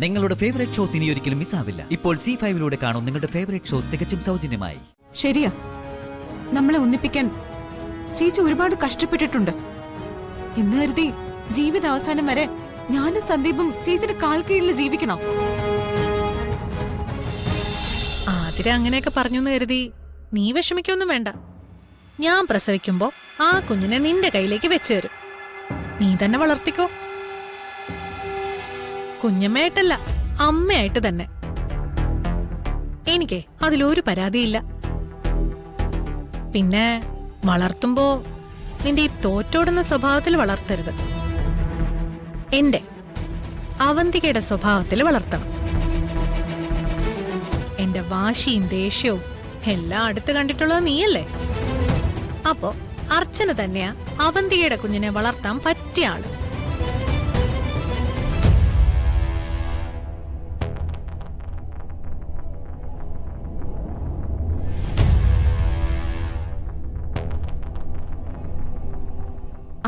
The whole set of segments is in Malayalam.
നിങ്ങളുടെ ഫേവറേറ്റ് ഷോസ് ഇനി ഒരിക്കലും മിസ്സാവില്ല. ഇപ്പോൾ C5 കാണും നിങ്ങളുടെ ഫേവറേറ്റ് ഷോസ് തികച്ചും സൗജന്യമായി. ശരിയാ, നമ്മളെ ഒന്നിപ്പിക്കാൻ ചേച്ചി ഒരുപാട് കഷ്ടപ്പെട്ടിട്ടുണ്ട്. എന്ന് കരുതി ജീവിത അവസാനം വരെ ഞാനും സന്ദീപും ചേച്ചിയുടെ കാൽ കീഴിൽ ജീവിക്കണം. ആതിര അങ്ങനെയൊക്കെ പറഞ്ഞു കരുതി നീ വിഷമിക്കൊന്നും വേണ്ട. ഞാൻ പ്രസവിക്കുമ്പോ ആ കുഞ്ഞിനെ നിന്റെ കയ്യിലേക്ക് വെച്ചു തരും. നീ തന്നെ വളർത്തിക്കോ. കുഞ്ഞമ്മയായിട്ടല്ല, അമ്മയായിട്ട് തന്നെ. എനിക്ക് അതിലൊരു പരാതിയില്ല. പിന്നെ വളർത്തുമ്പോ നിന്റെ ഈ തോറ്റോടുന്ന സ്വഭാവത്തിൽ വളർത്തരുത്. എന്റെ അവന്തികയുടെ സ്വഭാവത്തിൽ വളർത്തണം. എന്റെ വാശിയും ദേഷ്യവും എല്ലാം അടുത്ത് കണ്ടിട്ടുള്ളത് നീയല്ലേ? അപ്പോ അർച്ചന തന്നെയാ അവന്തികയുടെ കുഞ്ഞിനെ വളർത്താൻ പറ്റിയ ആള്.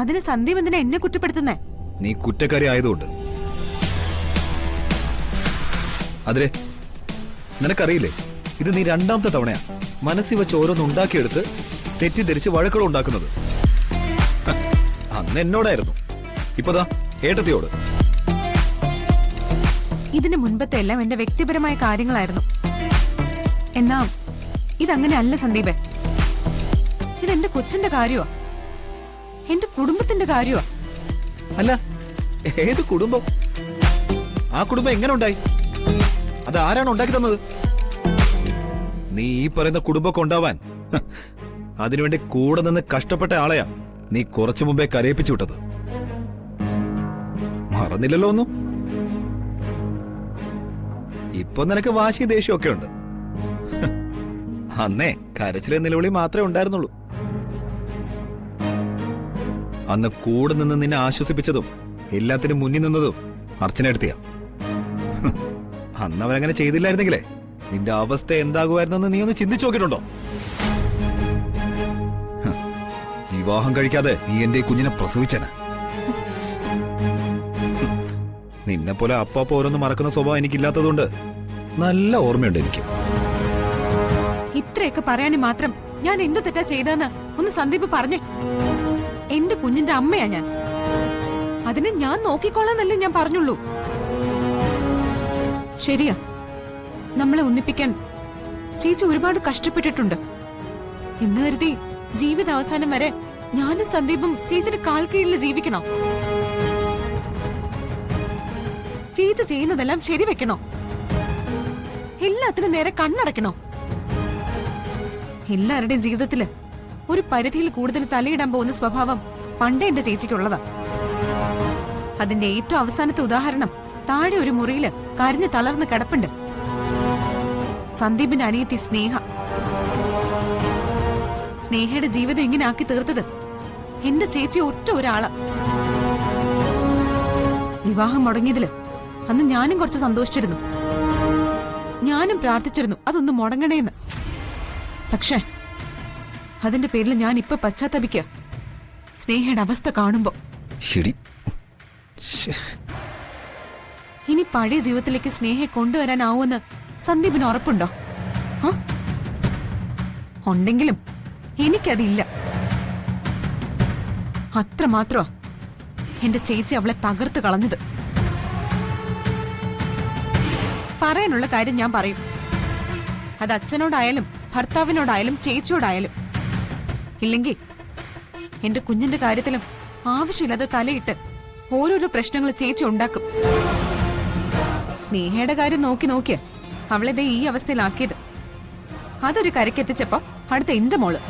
അതിന് സന്ദീപ് എന്തിനാ എന്നെ കുറ്റപ്പെടുത്തുന്നേ? നീ കുറ്റക്കാരി ആയതുകൊണ്ട്. അതിരെ, നിനക്കറിയില്ലേ, ഇത് നീ രണ്ടാമത്തെ തവണയാ മനസ്സിൽ വെച്ച് ഓരോന്നുണ്ടാക്കിയെടുത്ത് തെറ്റിദ്ധരിച്ച് വഴക്കുകൾ ഉണ്ടാക്കുന്നത്. അന്ന് എന്നോടായിരുന്നു, ഇപ്പതാ ഏട്ടത്തിയോട്. ഇതിന് മുൻപത്തെ എല്ലാം എന്റെ വ്യക്തിപരമായ കാര്യങ്ങളായിരുന്നു. എന്നാ ഇതങ്ങനെ അല്ല സന്ദീപേ. ഇതെന്റെ കൊച്ചിന്റെ കാര്യമാ, എന്റെ കുടുംബത്തിന്റെ കാര്യമാ. അല്ല, ഏത് കുടുംബം? ആ കുടുംബം എങ്ങനെ ഉണ്ടായി? അത് ആരാണ് ഉണ്ടാക്കി തന്നത്? നീ ഈ പറയുന്ന കുടുംബമൊക്കെ ഉണ്ടാവാൻ അതിനുവേണ്ടി കൂടെ നിന്ന് കഷ്ടപ്പെട്ട ആളെയാ നീ കുറച്ചു മുമ്പേ കരയിപ്പിച്ചു വിട്ടത്. മറന്നില്ലല്ലോ ഒന്നും. ഇപ്പൊ നിനക്ക് വാശി ദേഷ്യമൊക്കെ ഉണ്ട്. അന്നേ കരച്ചിലെ നിലവിളി മാത്രമേ ഉണ്ടായിരുന്നുള്ളൂ. അന്ന് കൂടെ നിന്ന് നിന്നെ ആശ്വസിപ്പിച്ചതും എല്ലാത്തിനും മുന്നിൽ നിന്നതും അർച്ചന എടുത്തിയ. അന്ന് അവരങ്ങനെ ചെയ്തില്ലായിരുന്നെങ്കിലേ നിന്റെ അവസ്ഥ എന്താകുമായിരുന്നെന്ന് നീ ഒന്ന് ചിന്തിച്ചു നോക്കിയിട്ടുണ്ടോ? വിവാഹം കഴിക്കാതെ നീ എന്റെ കുഞ്ഞിനെ പ്രസവിച്ചന. നിന്നെ പോലെ അപ്പാപ്പ ഓരോന്ന് മറക്കുന്ന സ്വഭാവം എനിക്കില്ലാത്തതുകൊണ്ട് നല്ല ഓർമ്മയുണ്ട് എനിക്ക്. ഇത്രയൊക്കെ പറയാനും മാത്രം ഞാൻ എന്ത് തെറ്റാ ചെയ്തെന്ന് ഒന്ന് സന്ദീപ് പറഞ്ഞേ. എന്റെ കുഞ്ഞിന്റെ അമ്മയാ ഞാൻ. അതിനെ ഞാൻ നോക്കിക്കോളാന്നല്ലേ ഞാൻ പറഞ്ഞുള്ളൂ. ശരിയാ, നമ്മളെ ഒന്നിപ്പിക്കാൻ ചേച്ചി ഒരുപാട് കഷ്ടപ്പെട്ടിട്ടുണ്ട്. എന്ന് കരുതി ജീവിത അവസാനം വരെ ഞാനും സന്ദീപും ചേച്ചിയുടെ കാൽ കീഴിൽ ജീവിക്കണം. ചേച്ചി ചെയ്യുന്നതെല്ലാം ശരിവെക്കണോ? എല്ലാത്തിനും നേരെ കണ്ണടക്കണോ? എല്ലാവരുടെയും ജീവിതത്തില് ഒരു പരിധിയിൽ കൂടുതൽ തലയിടാൻ പോകുന്ന സ്വഭാവം പണ്ടേ എന്റെ ചേച്ചിക്കുള്ളതാ. അതിന്റെ ഏറ്റവും അവസാനത്തെ ഉദാഹരണം താഴെ ഒരു മുറിയില് കരഞ്ഞ് തളർന്ന് കിടപ്പുണ്ട് സന്ദീപിന്റെ അനിയത്തി സ്നേഹ. സ്നേഹയുടെ ജീവിതം ഇങ്ങനെ ആക്കി തീർത്തത് എന്റെ ചേച്ചി ഒറ്റ ഒരാളാ. വിവാഹം മുടങ്ങിയതില് അന്ന് ഞാനും കുറച്ച് സന്തോഷിച്ചിരുന്നു. ഞാനും പ്രാർത്ഥിച്ചിരുന്നു അതൊന്ന് മുടങ്ങണേന്ന്. പക്ഷേ അതിന്റെ പേരിൽ ഞാൻ ഇപ്പൊ പശ്ചാത്തപിക്കുക സ്നേഹയുടെ അവസ്ഥ കാണുമ്പോ. ഇനി പഴയ ജീവിതത്തിലേക്ക് സ്നേഹയെ കൊണ്ടുവരാനാവുമെന്ന് സന്ദീപിന് ഉറപ്പുണ്ടോ? ഉണ്ടെങ്കിലും എനിക്കതില്ല. അത്രമാത്രമാ എന്റെ ചേച്ചി അവളെ തകർത്ത് കളഞ്ഞത്. പറയാനുള്ള കാര്യം ഞാൻ പറയും. അത് അച്ഛനോടായാലും ഭർത്താവിനോടായാലും ചേച്ചിയോടായാലും. ഇല്ലെങ്കിൽ എന്റെ കുഞ്ഞിന്റെ കാര്യത്തിലും ആവശ്യമില്ലാതെ തലയിട്ട് ഓരോരോ പ്രശ്നങ്ങൾ ചേച്ചി ഉണ്ടാക്കും. സ്നേഹയുടെ കാര്യം നോക്കി നോക്കിയ അവളെ ഈ അവസ്ഥയിലാക്കിയത്. അതൊരു കരക്കെത്തിച്ചപ്പോ അടുത്ത എന്റെ മോള്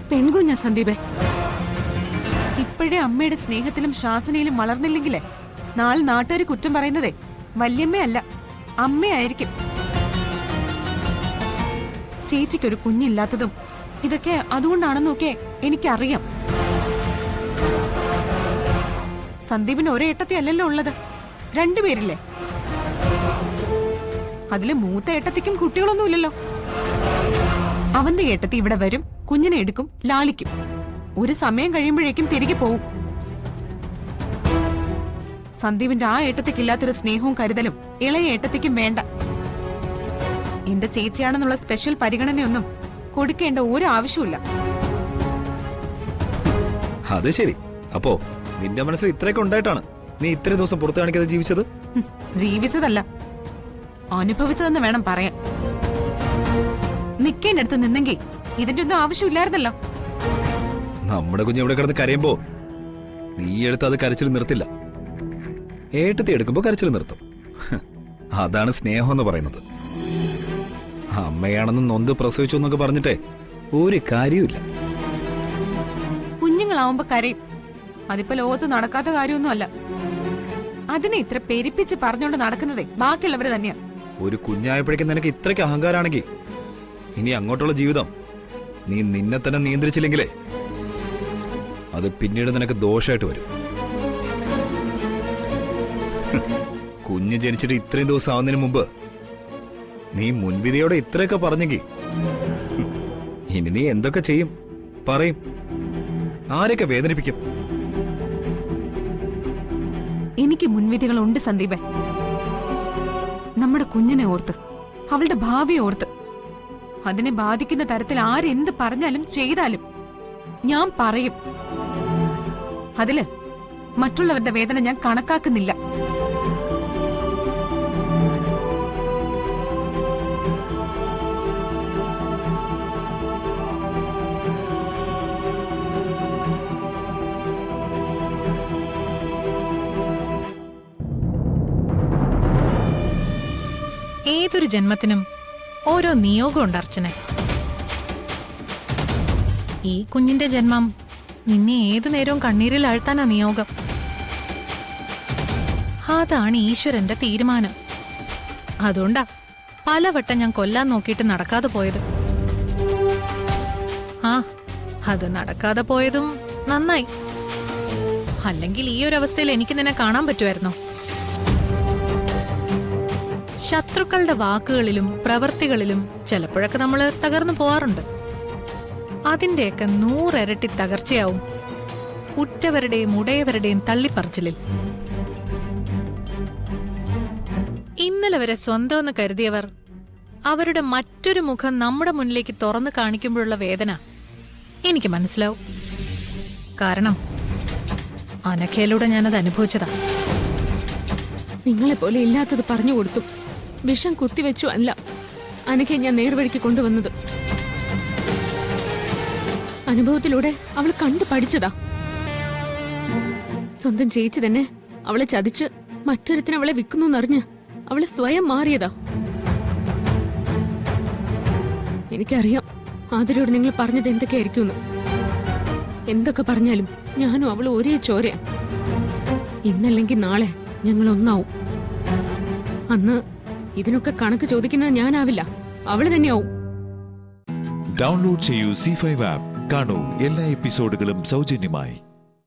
പെൺകുഞ്ഞാ സന്ദീപേ. ഇപ്പോഴേ അമ്മയുടെ സ്നേഹത്തിലും ശാസനയിലും വളർന്നില്ലെങ്കിലേ നാളെ നാട്ടുകാർ കുറ്റം പറയുന്നതേ വല്യമ്മയല്ല അമ്മയായിരിക്കും. ചേച്ചിക്കൊരു കുഞ്ഞില്ലാത്തതും ഇതൊക്കെ അതുകൊണ്ടാണെന്നൊക്കെ എനിക്കറിയാം. സന്ദീപിന് ഒരേ ഏട്ടത്തി അല്ലല്ലോ ഉള്ളത്, രണ്ടുപേരില്ലേ. അതില് മൂത്ത ഏട്ടത്തിക്കും കുട്ടികളൊന്നുമില്ലല്ലോ. അവന്റെ ഏട്ടത്തി ഇവിടെ വരും, കുഞ്ഞിനെ എടുക്കും, ലാളിക്കും. ഒരു സമയം കഴിയുമ്പോഴേക്കും തിരികെ പോവും. സന്ദീപിന്റെ ആ ഏട്ടത്തിക്കില്ലാത്തൊരു സ്നേഹവും കരുതലും ഇളയ ഏട്ടത്തിക്കും വേണ്ട. എന്റെ ചേച്ചിയാണെന്നുള്ള സ്പെഷ്യൽ പരിഗണനയൊന്നും കൊടുക്കേണ്ട ഒരു ആവശ്യമില്ല. അത് ശരി. അപ്പോ നിന്റെ മനസ്സിൽ ഇത്രയൊക്കെ ഉണ്ടായിട്ടാണ് നീ ഇത്രയും ദിവസം പുറത്തു കാണിക്കാതെ ജീവിച്ചത്? ജീവിച്ചതല്ല, അനുഭവിച്ചതെന്ന് വേണം പറയാൻ. നിക്കേണ്ടടുത്ത് നിന്നെങ്കിൽ ഇതിന്റെ ഒന്നും ആവശ്യമില്ലായിരുന്നല്ലോ. നമ്മുടെ കുഞ്ഞ് ഇവിടെ കിടന്ന് കരയുമ്പോ നീ എടുത്ത് അത് കരച്ചിൽ നിർത്തില്ല. ഏട്ടത്തി എടുക്കുമ്പോ കരച്ചിൽ നിർത്തും. അതാണ് സ്നേഹം എന്ന് പറയുന്നത്. അമ്മയാണെന്ന് നൊന്ത് പ്രസവിച്ചു എന്നൊക്കെ പറഞ്ഞിട്ടേ ഒരു കാര്യമില്ല. കുഞ്ഞുങ്ങളാവുമ്പോ കരയും. അതിപ്പോ ലോകത്ത് നടക്കാത്ത കാര്യമൊന്നുമല്ല. അതിനെ ഇത്ര പെരിപ്പിച്ച് പറഞ്ഞുകൊണ്ട് നടക്കുന്നതേ ബാക്കിയുള്ളവര് തന്നെയാ. ഒരു കുഞ്ഞായപ്പോഴേക്കും നിനക്ക് ഇത്രയ്ക്ക് അഹങ്കാരാണെങ്കിൽ ഇനി അങ്ങോട്ടുള്ള ജീവിതം നീ നിന്നെ തന്നെ നിയന്ത്രിച്ചില്ലെങ്കിലേ അത് പിന്നീട് നിനക്ക് ദോഷമായിട്ട് വരും. കുഞ്ഞ് ജനിച്ചിട്ട് ഇത്രയും ദിവസം ആവുന്നതിന് മുമ്പ് നീ മുൻവിധിയോടെ ഇത്രയൊക്കെ പറഞ്ഞെങ്കിൽ ഇനി നീ എന്തൊക്കെ ചെയ്യും, പറയും, ആരെയൊക്കെ വേദനിപ്പിക്കും? എനിക്ക് മുൻവിധികളുണ്ട് സന്ദീപേ. നമ്മുടെ കുഞ്ഞിനെ ഓർത്ത്, അവളുടെ ഭാവിയെ ഓർത്ത്. അതിനെ ബാധിക്കുന്ന തരത്തിൽ ആരെന്ത് പറഞ്ഞാലും ചെയ്താലും ഞാൻ പറയും. അതില് മറ്റുള്ളവരുടെ വേദന ഞാൻ കണക്കാക്കുന്നില്ല. ഏതൊരു ജന്മത്തിനും ഓരോ നിയോഗമുണ്ട് അർച്ചന. ഈ കുഞ്ഞിന്റെ ജന്മം നിന്നെ ഏതു നേരവും കണ്ണീരിൽ ആഴ്ത്താനാ നിയോഗം. അതാണ് ഈശ്വരന്റെ തീരുമാനം. അതുകൊണ്ടാ പലവട്ടം ഞാൻ കൊല്ലാൻ നോക്കിയിട്ട് നടക്കാതെ പോയത്. ആ, അത് നടക്കാതെ പോയതും നന്നായി. അല്ലെങ്കിൽ ഈ ഒരു അവസ്ഥയിൽ എനിക്ക് നിന്നെ കാണാൻ പറ്റുമായിരുന്നോ? ശത്രുക്കളുടെ വാക്കുകളിലും പ്രവൃത്തികളിലും ചിലപ്പോഴൊക്കെ നമ്മൾ തകർന്നു പോവാറുണ്ട്. അതിന്റെയൊക്കെ 100 ഇരട്ടി തകർച്ചയാവും ഉറ്റവരുടെയും ഉടയവരുടെയും തള്ളിപ്പറച്ചിലിൽ. ഇന്നലെ വരെ സ്വന്തമെന്ന് കരുതിയവർ അവരുടെ മറ്റൊരു മുഖം നമ്മുടെ മുന്നിലേക്ക് തുറന്നു കാണിക്കുമ്പോഴുള്ള വേദന എനിക്ക് മനസ്സിലാവും. കാരണം അനഘയിലൂടെ ഞാനത് അനുഭവിച്ചതാ. നിങ്ങളെപ്പോലെ ഇല്ലാത്തത് പറഞ്ഞു കൊടുത്തു, വിഷം കുത്തിവെച്ചു അല്ല അനഘയെ ഞാൻ നേർവഴിക്ക് കൊണ്ടുവന്നത്. അനുഭവത്തിലൂടെ അവൾ കണ്ടു പഠിച്ചതാ. സ്വന്തം ചേച്ചി തന്നെ അവളെ ചതിച്ച് മറ്റൊരുത്തിന് അവളെ വിൽക്കുന്നു എന്നറിഞ്ഞ് അവളെ സ്വയം മാറിയതാ. എനിക്കറിയാം ആതിരോട് നിങ്ങൾ പറഞ്ഞത് എന്തൊക്കെയായിരിക്കും. എന്തൊക്കെ പറഞ്ഞാലും ഞാനും അവളും ഒരേ ചോരയാ. ഇന്നല്ലെങ്കിൽ നാളെ ഞങ്ങൾ ഒന്നാവും. അന്ന് ഇതിനൊക്കെ കണക്ക് ചോദിക്കുന്നത് ഞാനാവില്ല, അവള് തന്നെയാവും. ഡൗൺലോഡ് ചെയ്യൂ C5 ആപ്പ്. കാണൂ എല്ലാ എപ്പിസോഡുകളും സൗജന്യമായി.